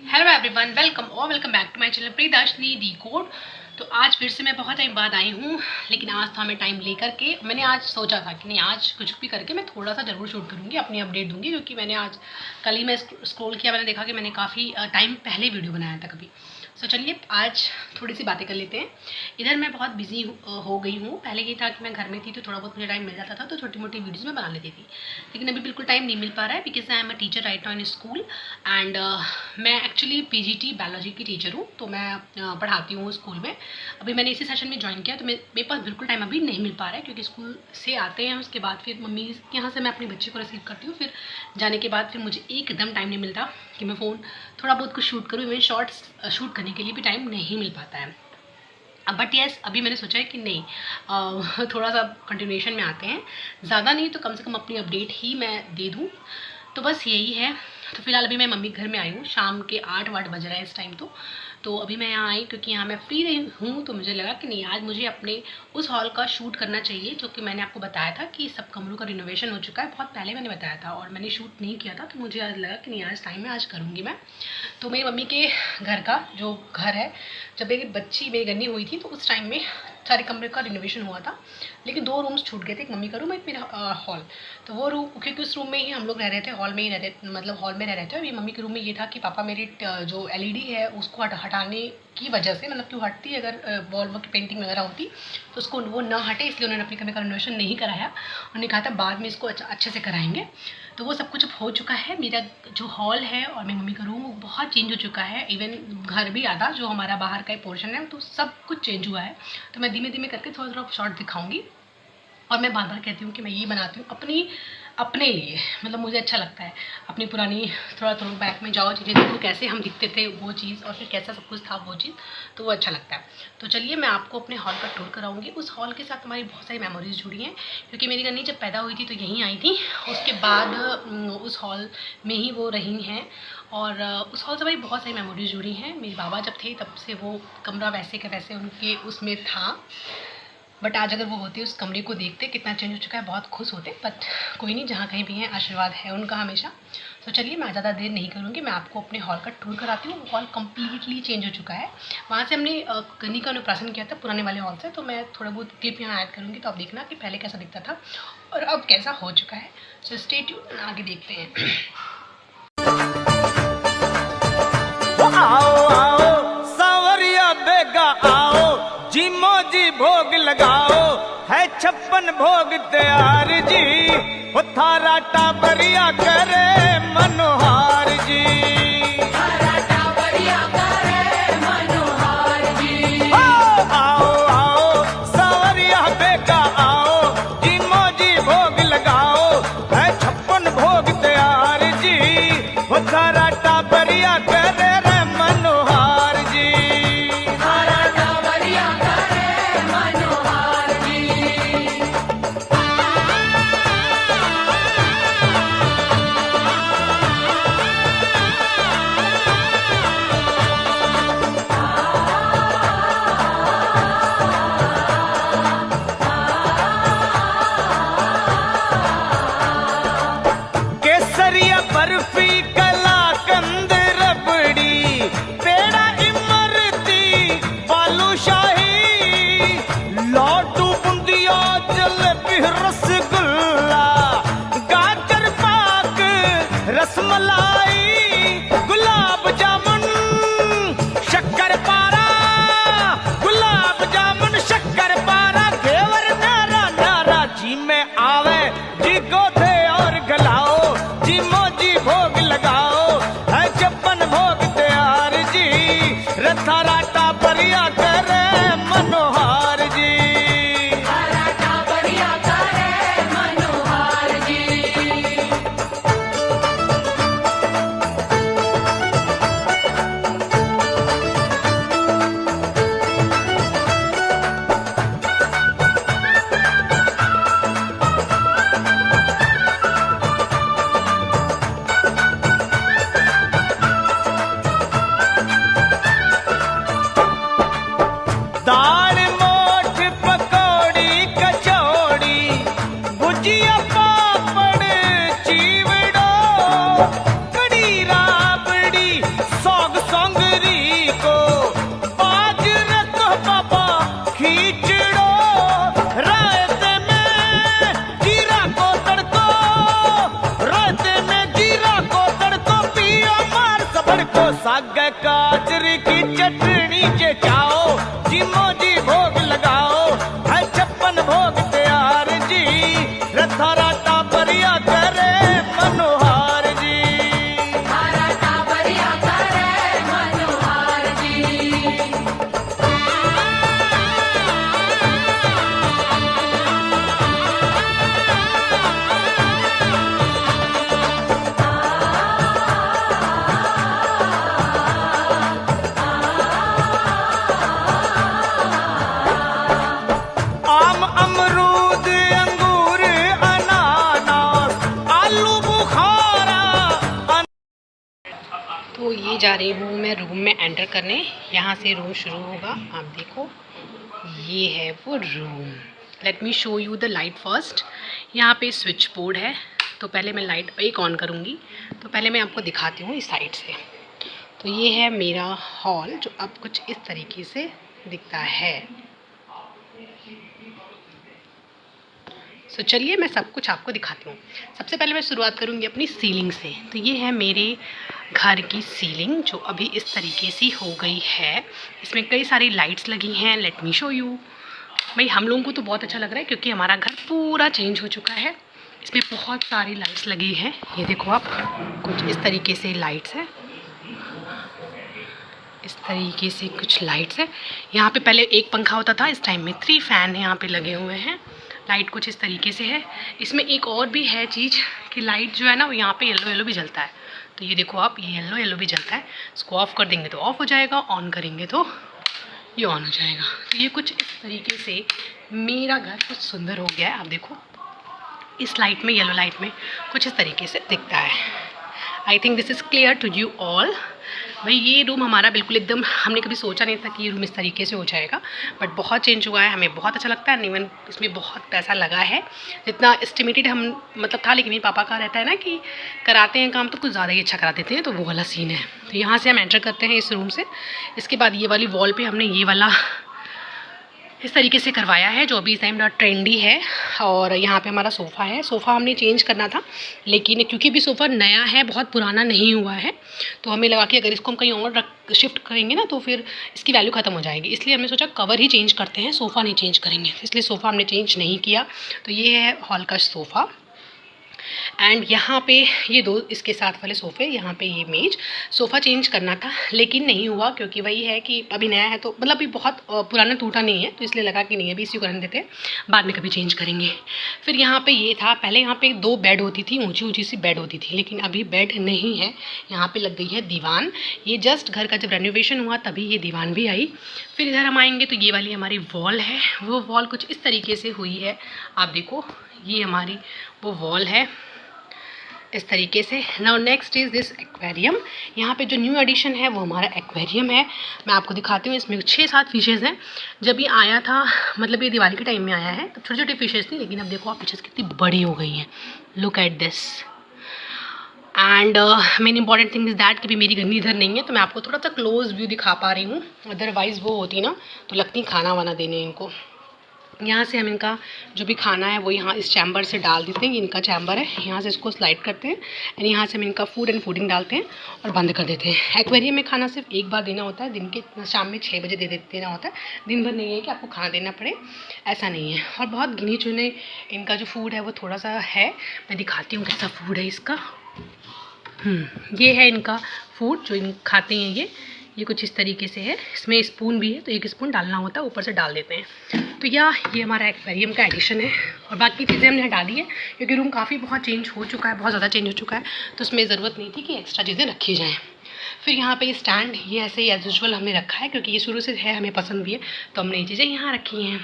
Hello everyone, welcome back to my channel Priyadarshini decode. तो आज फिर से मैं बहुत टाइम बाद आई हूँ, लेकिन आज था मैं टाइम लेकर के मैंने आज सोचा था कि नहीं, आज कुछ भी करके मैं थोड़ा सा ज़रूर शूट करूँगी, अपनी अपडेट दूँगी। क्योंकि मैंने आज कल ही मैं स्क्रॉल किया, मैंने देखा कि मैंने काफ़ी टाइम पहले वीडियो बनाया था कभी। तो चलिए आज थोड़ी सी बातें कर लेते हैं। इधर मैं बहुत बिजी हो गई हूँ। पहले ये था कि मैं घर में थी तो थोड़ा बहुत मुझे टाइम मिल जाता था, तो छोटी मोटी वीडियोज़ मैं बना लेती थी। लेकिन अभी बिल्कुल टाइम नहीं मिल पा रहा है, because I am a teacher right now in school. And मैं एक्चुअली पीजीटी बायोलॉजी की टीचर हूँ, तो मैं पढ़ाती हूँ स्कूल में। अभी मैंने इसी सेशन में ज्वाइन किया, तो मेरे पास बिल्कुल टाइम अभी नहीं मिल पा रहा है, क्योंकि स्कूल से आते हैं, उसके बाद फिर मम्मी के यहाँ से मैं अपने बच्चे को रिसीव करती हूँ। फिर जाने के बाद फिर मुझे एकदम टाइम नहीं मिलता कि मैं फ़ोन थोड़ा बहुत कुछ शूट करूँ। इवन शॉर्ट्स शूट करने के लिए भी टाइम नहीं मिल पाता है। बट येस, अभी मैंने सोचा है कि नहीं, थोड़ा सा कंटिन्यूएशन में आते हैं। ज़्यादा नहीं तो कम से कम अपनी अपडेट ही मैं दे दूँ, तो बस यही है। तो फिलहाल अभी मैं मम्मी घर में आई हूँ, शाम के 8 बज रहा है इस टाइम। तो अभी मैं यहाँ आई क्योंकि यहाँ मैं फ्री रही हूँ, तो मुझे लगा कि नहीं, आज मुझे अपने उस हॉल का शूट करना चाहिए जो कि मैंने आपको बताया था कि सब कमरों का रिनोवेशन हो चुका है। बहुत पहले मैंने बताया था और मैंने शूट नहीं किया था, तो मुझे आज लगा कि नहीं, आज टाइम है, आज करूँगी मैं। तो मेरी मम्मी के घर का जो घर है, जब मेरी गन्नी हुई थी तो उस टाइम में सारे कमरे का रिनोवेशन हुआ था, लेकिन 2 रूम्स छूट गए थे। एक मम्मी का रूम, एक मेरा हॉल। तो वो रूम, क्योंकि उस रूम में ही हम लोग रह रहे थे, हॉल में ही रहते, मतलब हॉल में रह रहे थे। अभी मम्मी के रूम में ये था कि पापा मेरी जो एलईडी है उसको हटाने की वजह से, मतलब क्यों हटती, अगर वॉल की पेंटिंग वगैरह होती तो उसको वो ना हटे, इसलिए उन्होंने अपने कमरे का रिनोवेशन नहीं कराया। उन्होंने कहा था बाद में इसको अच्छे से कराएंगे। तो वो सब कुछ अब हो चुका है। मेरा जो हॉल है और मेरी मम्मी का रूम, वो बहुत चेंज हो चुका है। इवन घर भी आधा जो हमारा बाहर का पोर्शन है, तो सब कुछ चेंज हुआ है। तो मैं धीमे धीमे करके थोड़ा थोड़ा शॉर्ट दिखाऊंगी। और मैं बार बार कहती हूँ कि मैं ये बनाती हूँ अपने लिए, मतलब मुझे अच्छा लगता है अपनी पुरानी, थोड़ा बैक में जाओ, चीज़ें देखो कैसे हम दिखते थे वो चीज़, और फिर कैसा सब कुछ था वो चीज़, तो वो अच्छा लगता है। तो चलिए मैं आपको अपने हॉल का टूर कराऊंगी। उस हॉल के साथ हमारी बहुत सारी मेमोरीज जुड़ी हैं, क्योंकि मेरी गन्नी जब पैदा हुई थी तो यहीं आई थी। उसके बाद उस हॉल में ही वो रही हैं, और उस हॉल से हमारी बहुत सारी मेमोरीज जुड़ी हैं। मेरे बाबा जब थे तब से वो कमरा वैसे का वैसे उनके उसमें था। बट आज अगर वो होते, उस कमरे को देखते कितना चेंज हो चुका है, बहुत खुश होते। बट कोई नहीं, जहाँ कहीं भी हैं आशीर्वाद है उनका हमेशा। तो चलिए मैं ज़्यादा देर नहीं करूँगी, मैं आपको अपने हॉल का टूर कराती हूँ। हॉल कम्प्लीटली चेंज हो चुका है। वहाँ से हमने गन्नी का अनुप्राशन किया था पुराने वाले हॉल से, तो मैं थोड़ा बहुत क्लिप यहाँ ऐड करूँगी, तो आप देखना कि पहले कैसा दिखता था और अब कैसा हो चुका है। सो स्टे ट्यून्ड, आगे देखते हैं। आओ आओ सांवरिया बेगा आओ, जी मोजी भोग लगाओ, है 56 भोग तैयार जी, वो थारा टाबरिया करे मनोहार जी, थारा टाबरिया करे मनोहार जी। आओ आओ सांवरिया बेगा आओ, जी मोजी भोग लगाओ, है 56 भोग तैयार जी, वो थारा टाबरिया करे लागे गाजर की चटनी जे चाओ जिमो जी भोग लगाओ है 56 भोग तैयार जी रथा राटा परिया करे मनोहार जी आम अमरूद अंगूर अनानास आलू बुखारा तो ये जा रही हूँ मैं रूम में एंटर करने। यहाँ से रूम शुरू होगा, आप देखो ये है वो room. Let me show you the light first. यहाँ पे स्विच बोर्ड है, तो पहले मैं लाइट एक ऑन करूँगी। तो पहले मैं आपको दिखाती हूँ इस साइड से। तो ये है मेरा हॉल जो अब कुछ इस तरीके से दिखता है। तो चलिए मैं सब कुछ आपको दिखाती हूँ। सबसे पहले मैं शुरुआत करूँगी अपनी सीलिंग से। तो ये है मेरे घर की सीलिंग जो अभी इस तरीके से हो गई है। इसमें कई सारी लाइट्स लगी हैं। Let me show you. भाई हम लोगों को तो बहुत अच्छा लग रहा है क्योंकि हमारा घर पूरा चेंज हो चुका है। इसमें बहुत सारी लाइट्स लगी हैं। ये देखो आप, कुछ इस तरीके से लाइट्स हैं। इस तरीके से कुछ लाइट्स है। यहाँ पे पहले एक पंखा होता था, इस टाइम में 3 फैन यहाँ पे लगे हुए हैं। लाइट कुछ इस तरीके से है। इसमें एक और भी है चीज़ कि लाइट जो है ना वो यहाँ पे येलो येलो भी जलता है। तो ये देखो आप, ये येलो येलो भी जलता है। इसको ऑफ़ कर देंगे तो ऑफ़ हो जाएगा, ऑन करेंगे तो ये ऑन हो जाएगा। तो ये कुछ इस तरीके से मेरा घर कुछ सुंदर हो गया है। आप देखो इस लाइट में, येलो लाइट में कुछ इस तरीके से दिखता है। I think this is clear to you all. भाई ये रूम हमारा बिल्कुल एकदम, हमने कभी सोचा नहीं था कि ये रूम इस तरीके से हो जाएगा, बट बहुत चेंज हुआ है। हमें बहुत अच्छा लगता है। इवन इसमें बहुत पैसा लगा है, जितना एस्टिमेटेड हम मतलब था। लेकिन मेरे पापा का रहता है ना कि कराते हैं काम तो कुछ ज़्यादा ही अच्छा करा देते हैं, तो वो वाला सीन है। तो यहाँ से हम एंटर करते हैं इस रूम से। इसके बाद ये वाली वॉल पर हमने ये वाला इस तरीके से करवाया है जो अभी इस टाइम बड़ा ट्रेंडी है। और यहाँ पे हमारा सोफ़ा है। सोफ़ा हमने चेंज करना था, लेकिन क्योंकि अभी सोफ़ा नया है, बहुत पुराना नहीं हुआ है, तो हमें लगा कि अगर इसको हम कहीं और शिफ्ट करेंगे ना तो फिर इसकी वैल्यू ख़त्म हो जाएगी। इसलिए हमने सोचा कवर ही चेंज करते हैं, सोफ़ा नहीं चेंज करेंगे। इसलिए सोफ़ा हमने चेंज नहीं किया। तो ये है हॉल का सोफ़ा। एंड यहाँ पे ये 2 इसके साथ वाले सोफ़े, यहाँ पे ये मेज। सोफ़ा चेंज करना था लेकिन नहीं हुआ क्योंकि वही है कि अभी नया है, तो मतलब अभी बहुत पुराना टूटा नहीं है, तो इसलिए लगा कि नहीं अभी इसी को करने देते हैं, बाद में कभी चेंज करेंगे। फिर यहाँ पे ये था, पहले यहाँ पे 2 बेड होती थी, ऊंची ऊंची सी बेड होती थी, लेकिन अभी बेड नहीं है। यहाँ पे लग गई है दीवान। ये जस्ट घर का जब रेनोवेशन हुआ तभी ये दीवान भी आई। फिर इधर हम आएंगे तो ये वाली हमारी वॉल है। वो वॉल कुछ इस तरीके से हुई है। आप देखो ये हमारी वो वॉल है इस तरीके से। Now next is this aquarium. यहाँ पे जो न्यू एडिशन है वो हमारा एक्वेरियम है। मैं आपको दिखाती हूँ। इसमें 6-7 फिशेज़ हैं। जब ये आया था, मतलब ये दिवाली के टाइम में आया है, तो छोटी छोटी फिशेज़ थी, लेकिन अब देखो आप फिशेज़ कितनी बड़ी हो गई हैं। Look at this. And main important thing is that कि भी मेरी गन्नी इधर नहीं है, तो मैं आपको थोड़ा सा क्लोज व्यू दिखा पा रही हूँ। अदरवाइज़ वो होती ना तो लगती खाना वाना देने इनको। यहाँ से हम इनका जो भी खाना है वो यहाँ इस चैम्बर से डाल देते हैं। ये इनका चैम्बर है, यहाँ से इसको स्लाइड करते हैं एंड यहाँ से हम इनका फूड एंड फूडिंग डालते हैं और बंद कर देते हैं। एक्वेरियम में खाना सिर्फ एक बार देना होता है, दिन के शाम में 6 बजे देना होता है। दिन भर नहीं है कि आपको खाना देना पड़े, ऐसा नहीं है। और बहुत गिने चुने इनका जो फूड है वो थोड़ा सा है। मैं दिखाती हूँ कैसा फूड है इसका। ये है इनका फूड जो इन खाते हैं। ये कुछ इस तरीके से है। इसमें स्पून भी है, तो 1 स्पून डालना होता है, ऊपर से डाल देते हैं। तो ये हमारा एक्वेरियम का एडिशन है। और बाकी चीज़ें हमने हटा दी है क्योंकि रूम काफ़ी बहुत चेंज हो चुका है, बहुत ज़्यादा चेंज हो चुका है, तो उसमें ज़रूरत नहीं थी कि एक्स्ट्रा चीज़ें रखी जाएँ। फिर यहाँ पे स्टैंड ये ऐसे ही एज यूजुअल हमने रखा है क्योंकि ये शुरू से है, हमें पसंद भी है, तो हमने ये चीज़ें यहाँ रखी हैं।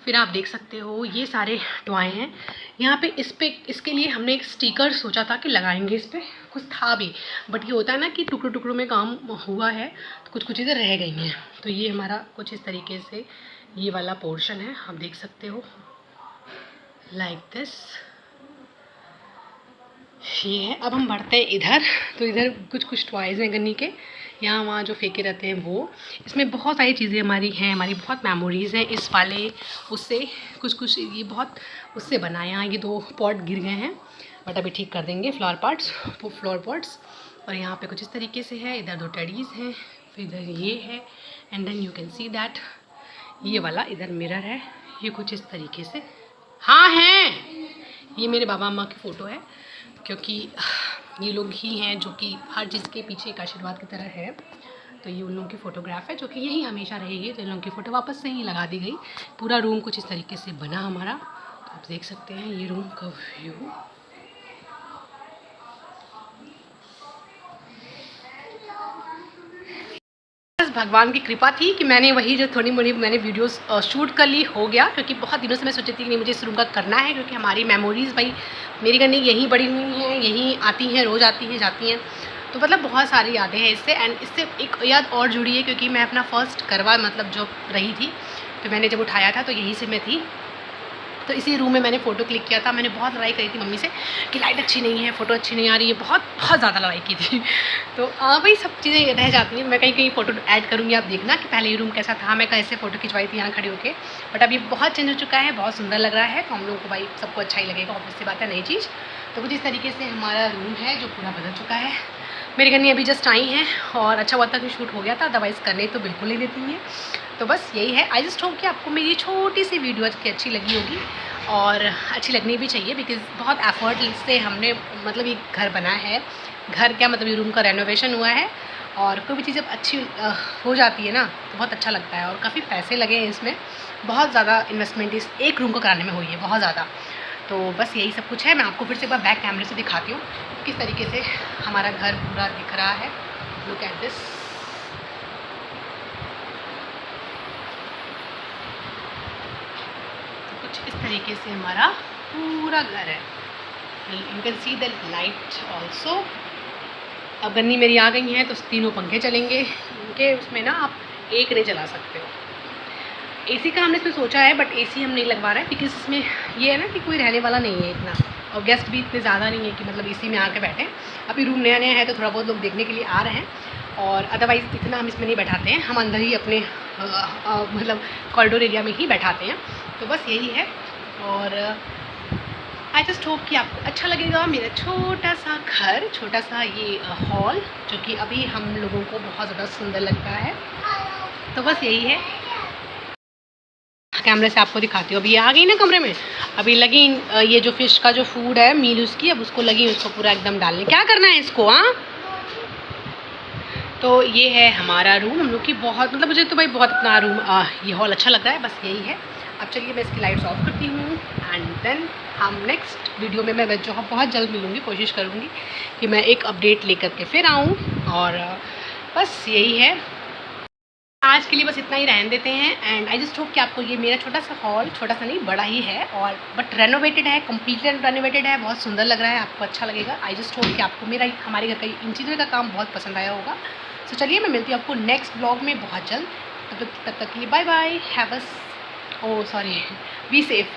फिर आप देख सकते हो ये सारे टॉय हैं यहाँ पे। इसके लिए हमने एक स्टिकर सोचा था कि लगाएंगे, इस पर कुछ था भी, बट ये होता है ना कि टुकड़ों टुकड़ों में काम हुआ है, तो कुछ चीज़ें रह गई हैं। तो ये हमारा कुछ इस तरीके से ये वाला पोर्शन है, आप देख सकते हो लाइक दिस। ये है। अब हम बढ़ते हैं इधर। तो इधर कुछ टॉयज़ हैं गन्नी के, यहाँ वहाँ जो फेंके रहते हैं वो। इसमें बहुत सारी चीज़ें हमारी हैं, हमारी बहुत मेमोरीज़ हैं इस वाले उससे। कुछ ये बहुत उससे बनाया। ये 2 पॉट गिर गए हैं, बट अभी ठीक कर देंगे फ्लावर पॉट्स। और यहाँ पे कुछ इस तरीके से है, इधर 2 टेडीज़ हैं, फिर इधर ये है, and then you can see that ये वाला इधर मिरर है, ये कुछ इस तरीके से। हाँ हैं, ये मेरे बाबा अम्मा की फ़ोटो है, क्योंकि ये लोग ही हैं जो कि हर चीज़ के पीछे एक आशीर्वाद की तरह है। तो ये उन लोगों की फ़ोटोग्राफ है जो कि यही हमेशा रहेगी। तो इन लोगों की फ़ोटो वापस से ही लगा दी गई। पूरा रूम कुछ इस तरीके से बना हमारा, तो आप देख सकते हैं ये रूम का व्यू। बस भगवान की कृपा थी कि मैंने वही जो थोड़ी मोड़ी मैंने वीडियोस शूट कर ली, हो गया, क्योंकि बहुत दिनों से मैं सोची थी कि नहीं मुझे इस रूम का करना है, क्योंकि हमारी मेमोरीज़ भाई मेरी करनी यहीं बड़ी हुई हैं, यहीं आती हैं, रोज़ आती हैं जाती हैं, तो मतलब बहुत सारी यादें हैं इससे। एंड इससे एक याद और जुड़ी है, क्योंकि मैं अपना फर्स्ट करवा मतलब जब रही थी, तो मैंने जब उठाया था तो यहीं से मैं थी, तो इसी रूम में मैंने फ़ोटो क्लिक किया था। मैंने बहुत लड़ाई करी थी मम्मी से कि लाइट अच्छी नहीं है, फ़ोटो अच्छी नहीं आ रही है, बहुत बहुत ज़्यादा लड़ाई की थी। तो वही सब चीज़ें रह जाती हैं। मैं कहीं कहीं फ़ोटो ऐड करूँगी, आप देखना कि पहले ये रूम कैसा था, मैं कैसे फ़ोटो खिंचवाई थी यहाँ खड़ी होकर। बट अब ये बहुत चेंज हो चुका है, बहुत सुंदर लग रहा है, तो हम लोगों को भाई सबको अच्छा ही लगेगा, ऑब्वियस सी बात है, नई चीज़। तो कुछ इस तरीके से हमारा रूम है जो पूरा बदल चुका है। मेरी गन्नी अभी जस्ट आई हैं, और अच्छा हुआ था कि शूट हो गया था, अदरवाइज़ करने तो बिल्कुल नहीं देती हैं। तो बस यही है। आई जस्ट होप कि आपको मेरी छोटी सी वीडियो आज की अच्छी लगी होगी, और अच्छी लगनी भी चाहिए, बिकॉज़ बहुत एफर्ट से हमने मतलब ये घर बना है। घर क्या मतलब ये रूम का रेनोवेशन हुआ है, और कोई भी चीज़ जब अच्छी हो जाती है ना तो बहुत अच्छा लगता है। और काफ़ी पैसे लगे हैं इसमें, बहुत ज़्यादा इन्वेस्टमेंट इस एक रूम को कराने में हुई है, बहुत ज़्यादा। तो बस यही सब कुछ है। मैं आपको फिर से एक बार बैक कैमरे से दिखाती हूँ किस तरीके से हमारा घर पूरा दिख रहा है। Look at this. तो कुछ इस तरीके से हमारा पूरा घर है। You can see the light also. अब गन्नी मेरी आ गई हैं तो तीनों पंखे चलेंगे, क्योंकि उसमें ना आप एक नहीं चला सकते हो। एसी का हमने इसमें सोचा है, बट एसी हम नहीं लगवा रहे हैं, बिकॉज इसमें ये है ना कि कोई रहने वाला नहीं है इतना, और गेस्ट भी इतने ज़्यादा नहीं है कि मतलब एसी में आके बैठें। अभी रूम नया नया है तो थोड़ा बहुत लोग देखने के लिए आ रहे हैं, और अदरवाइज़ इतना हम इसमें नहीं बैठाते हैं, हम अंदर ही अपने मतलब कॉरिडोर एरिया में ही बैठाते हैं। तो बस यही है। और आई जस्ट होप कि आपको अच्छा लगेगा मेरा छोटा सा घर, छोटा सा ये हॉल, जो कि अभी हम लोगों को बहुत ज़्यादा सुंदर लगता है। तो बस यही है। कैमरे से आपको दिखाती हूँ। अभी ये आ गई ना कमरे में, अभी लगी ये जो फ़िश का जो फूड है मील उसकी, अब उसको लगी उसको पूरा एकदम डालने। क्या करना है इसको? हाँ, तो ये है हमारा रूम। हम लोग की बहुत मतलब मुझे तो भाई बहुत अपना रूम ये हॉल अच्छा लग रहा है। बस यही है। अब चलिए मैं इसकी लाइट्स ऑफ करती हूँ, एंड देन हम नेक्स्ट वीडियो में मैं जो बहुत जल्द मिलूँगी, कोशिश करूँगी कि मैं एक अपडेट लेकर के फिर आऊँ। और बस यही है, आज के लिए बस इतना ही रहने देते हैं। एंड आई जस्ट होप कि आपको ये मेरा छोटा सा हॉल, छोटा सा नहीं बड़ा ही है, और बट रेनोवेटेड है, कम्प्लीटली रेनोवेटेड है, बहुत सुंदर लग रहा है, आपको अच्छा लगेगा। आई जस्ट होप कि आपको मेरा हमारे घर का इंटीरियर का काम बहुत पसंद आया होगा। सो चलिए मैं मिलती हूँ आपको नेक्स्ट ब्लॉग में बहुत जल्द। तब तक के लिए bye bye, have a be safe.